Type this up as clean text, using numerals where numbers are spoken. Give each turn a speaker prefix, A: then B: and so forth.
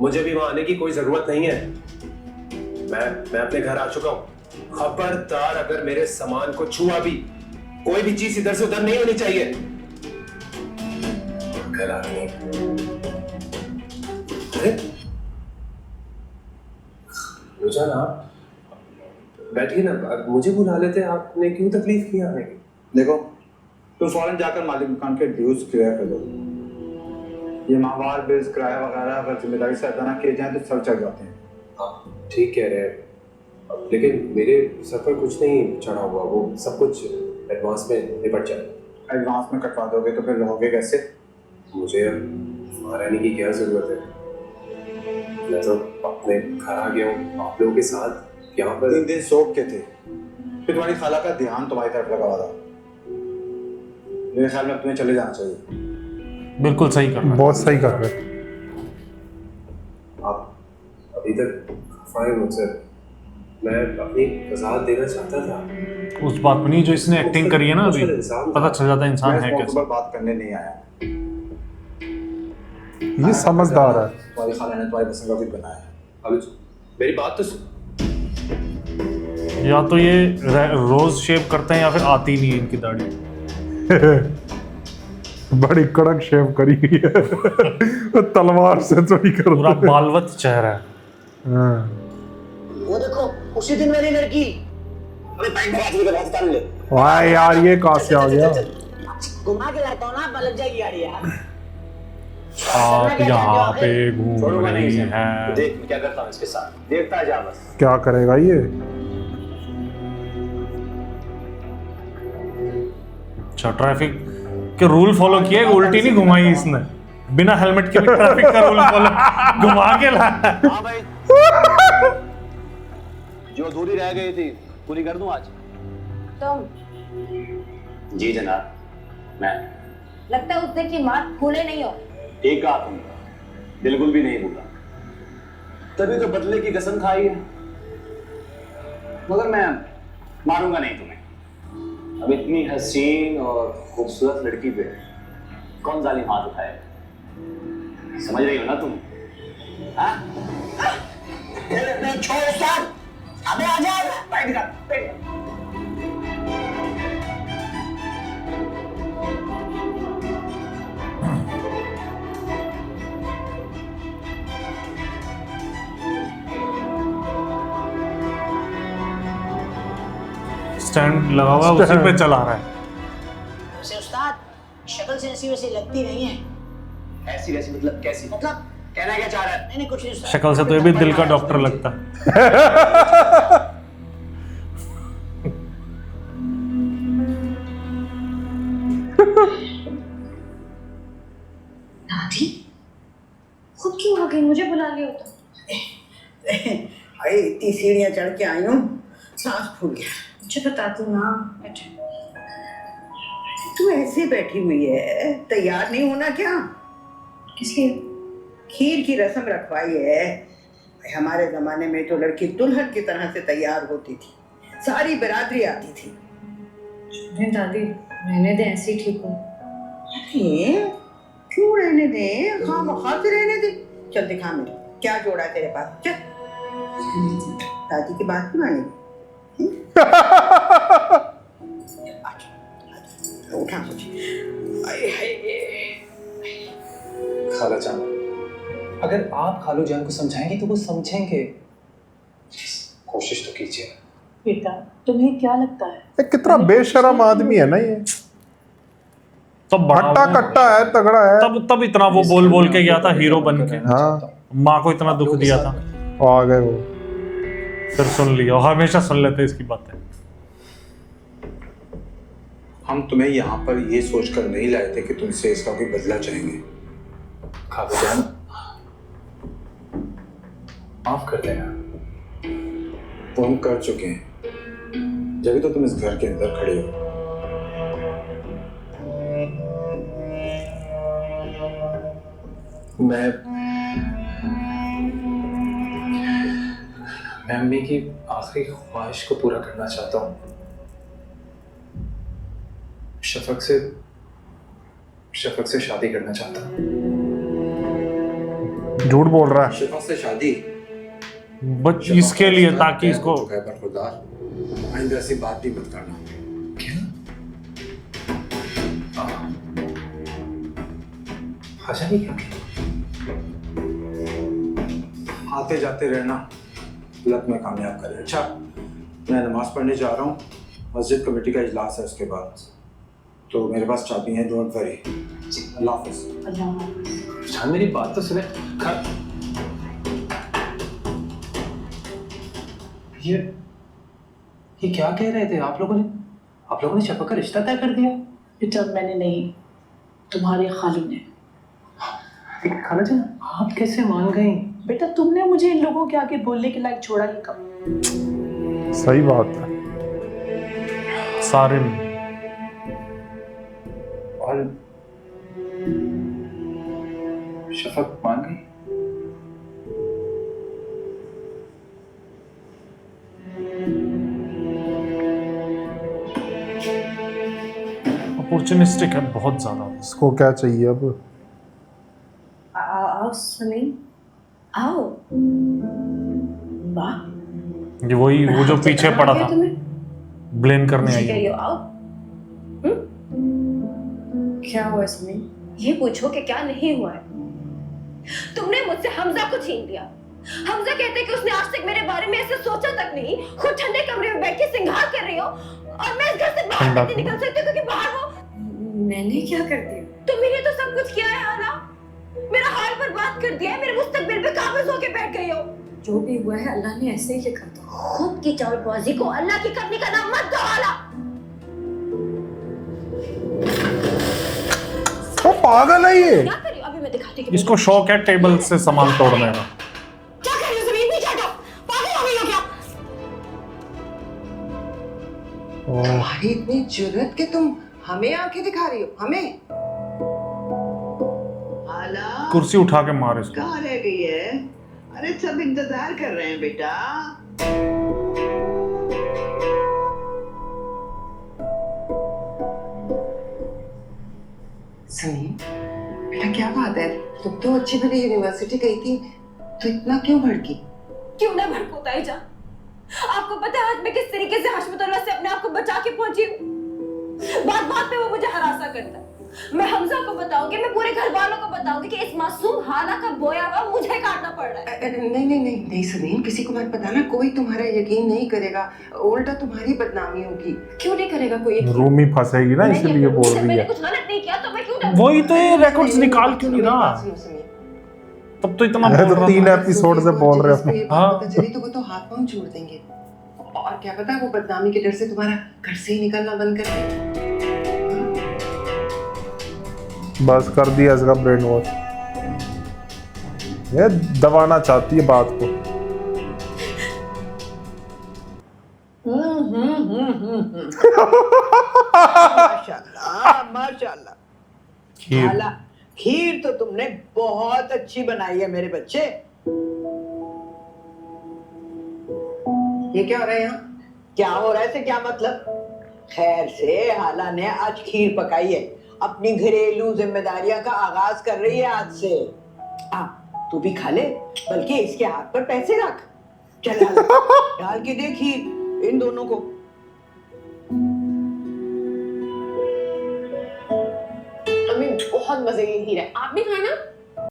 A: मुझे भी वहां आने की कोई जरूरत नहीं है। मैं अपने घर आ चुका हूँ। खबरदार अगर मेरे सामान को छुआ भी, कोई भी चीज इधर से उधर नहीं होनी चाहिए। घर आ गई। अरे रुझान, आप बैठिए ना, मुझे बुला लेते। आपने क्यों तकलीफ की आने की?
B: देखो, तुम फौरन जाकर मालिक मकान के ड्यूज क्लियर कर दो। ये माहवार बिल्स, किराया वगैरह अगर जिम्मेदारी से अदा ना किए जाएं तो सर चढ़ जाते हैं।
A: हाँ ठीक कह रहे हैं, लेकिन मेरे सर पर कुछ नहीं चढ़ा हुआ, वो सब कुछ एडवांस में निपट जाए।
B: एडवांस में कटवा दोगे तो फिर रहोगे कैसे?
A: मुझे अब वहाँ रहने की क्या जरूरत है? मैं तो अपने घर आ गया हूँ आप लोगों के साथ। यहाँ पर
B: 3 दिन सोख के थे, फिर तुम्हारी खाला का ध्यान तुम्हारी तरफ लगा हुआ था। मेरे ख्याल में अब तुम्हें चले जाना चाहिए।
C: बिल्कुल सही कर रहा है,
D: बहुत सही कर रहे।
A: आप अभी तक खफा हैं मुझसे। मैं अपनी वजाहत देना चाहता था।
C: उस बात में नहीं जो इसने एक्टिंग करी है ना, अभी पता चल जाता है इंसान है
B: मैं
C: कैसा।
B: बात करने नहीं आया।
D: ये समझदार है।
B: तुम्हारी खाला ने तुम्हारी पसंद का कुछ बनाया है।
A: अब मेरी बात तो सुन।
C: या तो ये रोज शेव करते हैं या फिर आती नहीं है इनकी दाढ़ी।
D: बड़ी कड़क शेव करी हुई है। तलवार से चोरी कर
C: पूरा बालवत चेहरा है।
E: वो देखो, उसी दिन वाली लड़की। अरे बाइक में आदमी के बात कर ले।
D: वाह यार, ये कहाँ से आ गया?
E: घुमा के लाता हूँ ना, पलट जाएगी गाड़ी यार।
C: आप यहाँ पे घूम रही हैं।
A: देख क्या करता हूँ इसके साथ, देखता जा बस।
D: क्या करेगा ये?
C: अच्छा, ट्रैफिक के रूल फॉलो किए, उल्टी नहीं घुमाई इसने। बिना हेलमेट के भी ट्रैफिक का रूल फॉलो घुमा के लाया।
F: हाँ भाई, जो अधूरी रह गई थी पूरी कर दूं आज।
G: तुम
F: जी जनाब, मैं।
G: लगता है उस दिन की बात भूले नहीं हो।
F: ठीक कहा तुमने, बिल्कुल भी नहीं भूला। तभी तो बदले की कसम खाई है, मगर मैं मारूंगा नहीं तुम्हें। अब इतनी हसीन और खूबसूरत लड़की पे कौन जालिम हाथ उठाए? समझ रही हो ना तुम? हाँ?
E: छोड़ उस्ताद, अबे आजा, बैठ कर, बैठ।
C: स्टैंड लगा हुआ उसी पे चला रहा है।
E: वैसे उस्ताद, शक्ल से ऐसी वैसी लगती नहीं है।
F: ऐसी वैसी मतलब कैसी?
E: मतलब
F: कहना क्या चाह रहा है?
E: नहीं कुछ नहीं उस्ताद।
C: शक्ल से तो ये भी दिल का डॉक्टर लगता है।
G: दादी खुद क्यों आ गई? मुझे बुला लिया होता।
E: अरे इतनी सीढ़ियां चढ़ के आई हूँ, सांस फूल गया।
G: मुझे बता दो ना। बैठे।
E: तू ऐसे बैठी हुई है, तैयार नहीं होना क्या?
G: किस लिए?
E: खीर की रस्म रखवाई है। हमारे जमाने में तो लड़की दुल्हन की तरह से तैयार होती थी, सारी बिरादरी आती थी।
G: नहीं दादी, रहने दे, ऐसे ही ठीक हूँ।
E: अरे क्यों रहने दे, खामखा से रहने दे। चल दिखा मेरे क्या जोड़ा है तेरे पास, चल। दादी की बात क्यों मानेगी? उठा कुछ।
A: खाला जान, अगर आप खालू जान को समझाएंगे तो वो समझेंगे। कोशिश तो कीजिए।
H: बेटा, तुम्हें क्या लगता है?
D: ये कितना बेशरम आदमी है ना ये।
C: तब बड़ा
D: हट्टा कट्टा है, तगड़ा है।
C: तब इतना वो बोल बोल के गया था हीरो बन के।
D: हाँ,
C: माँ को इतना दुख दिया था,
D: आ गए वो।
C: फिर सुन लिया। और हमेशा सुन लेते इसकी बातें।
B: हम तुम्हें यहाँ पर ये सोचकर नहीं लाए थे कि तुमसे इसका कोई बदला चाहेंगे।
A: खाला जान, माफ कर देना।
B: तो हम कर चुके हैं, जब तो तुम इस घर के अंदर खड़े हो।
A: मैं अम्मी की आखिरी ख्वाहिश को पूरा करना चाहता हूँ। शफक से शादी करना चाहता हूँ।
D: झूठ बोल रहा है
B: शिफा से शादी
C: बट इसके लिए ताकि इसको
B: बरखुरदार आइंदा ऐसी बात भी मत करना।
A: आशा भी क्या
B: आते जाते रहना लक में कामयाब करे। अच्छा, मैं नमाज पढ़ने जा रहा हूँ, मस्जिद कमेटी का इजलास है उसके बाद, तो मेरे पास चाबी है, डोंट वरी। अल्लाह हाफिज़।
A: जान मेरी बात तो सुने। ये क्या कह रहे थे आप लोगों ने शफा का रिश्ता तय कर दिया?
H: बेटा मैंने नहीं, तुम्हारे खालू ने।
A: खाला जान, आप कैसे मान गई?
H: बेटा तुमने मुझे इन लोगों के आगे बोलने के लायक छोड़ा ही कब।
D: सही बात है
C: सारे
A: और शफक मान गई?
C: अपॉर्चुनिस्टिक है बहुत ज्यादा।
D: इसको क्या चाहिए अब?
G: आओ समीन, आओ। वाह,
C: ये वही वो जो पीछे पड़ा था ब्लेम करने आई है।
G: आओ। क्या हुआ समीन? ये पूछो कि क्या नहीं हुआ है। तुमने मुझसे हमजा को छीन लिया। हमजा कहते कि उसने आज तक मेरे बारे में ऐसे सोचा तक नहीं। खुद ठंडे कमरे में बैठ के सिंगार कर रही हो और मैं इस घर से बाहर नहीं निकल सकती क्योंकि बाहर वो। मैंने क्या कर दिया? तुमने ही तो सब कुछ किया है आना। मेरा हाल बर्बाद कर दिया है, मेरे मुस्तकबिल पे काबिज होके बैठ गई हो। जो भी हुआ है अल्लाह ने ऐसे ही लिखा था। खुद की चालबाजी को अल्लाह की करने का नाम मत दो आला।
D: तो पागल है ये।
G: क्या कर रही हो? अभी मैं दिखाती हूँ।
C: इसको शौक है टेबल से सामान तोड़ने का।
G: क्या कर रही हो? जमीन पे चढ़ो। पागल हो गई हो क्या?
E: तुम्हारी इतनी जुर्रत कि तुम हमें आंखें दिखा रही हो? हमें? हाला
C: कुर्सी उठा के मार इसको।
E: कहाँ रह गई है? अरे सब इंतजार कर रहे हैं बेटा। समीन बेटा क्या बात है, तुम तो अच्छी भली यूनिवर्सिटी गई थी तो इतना क्यों भड़की?
G: क्यों ना भड़को ताईजान? आपको पता है आज मैं किस तरीके से हशमतुल्लाह से अपने आप को बचा के पहुंची हूँ। बात बात पे वो मुझे हरासा करता है। मैं हमजा को बताऊंगी, मैं पूरे घर वालों को बताऊंगी कि इस मासूम हाला का बोया हुआ मुझे काटना पड़ रहा है।
E: नहीं समीन, किसी को मत बताना, कोई तुम्हारा यकीन नहीं करेगा, उल्टा तुम्हारी बदनामी होगी।
G: क्यों नहीं करेगा कोई?
D: रूमी फंसेगी ना इसलिए बोल रही
G: मैंने
D: है।
G: कुछ गलत नहीं किया तो मैं क्यों?
C: वही तो ये रिकॉर्ड्स निकाल क्यों नहीं रहा? तब तो इतना बोल
D: तो
C: रहा
D: 3
C: था।
D: एपिसोड से बोल रहे हो।
C: हाँ।
E: पता चली तो वो तो हाथ पांव छोड़ देंगे, और क्या पता वो बदनामी के डर से तुम्हारा घर से ही निकलना बंद कर दे।
D: बस कर दिया इसका ब्रेन वॉश। ये दबाना चाहती है बात को।
E: माशाल्लाह माशाल्लाह।
C: खीर।
E: हाला, खीर तो तुमने बहुत अच्छी बनाई है मेरे बच्चे। ये क्या हो रहा है यहाँ? क्या हो रहा है से क्या मतलब? खैर से हाला ने आज खीर पकाई है, अपनी घरेलू जिम्मेदारियां का आगाज कर रही है आज से। तू भी खा ले, बल्कि इसके हाथ पर पैसे रख। चल हाला, डाल के दे खीर इन दोनों को।
G: अम्मी बहुत मजे की खीर है, आप भी खाए ना।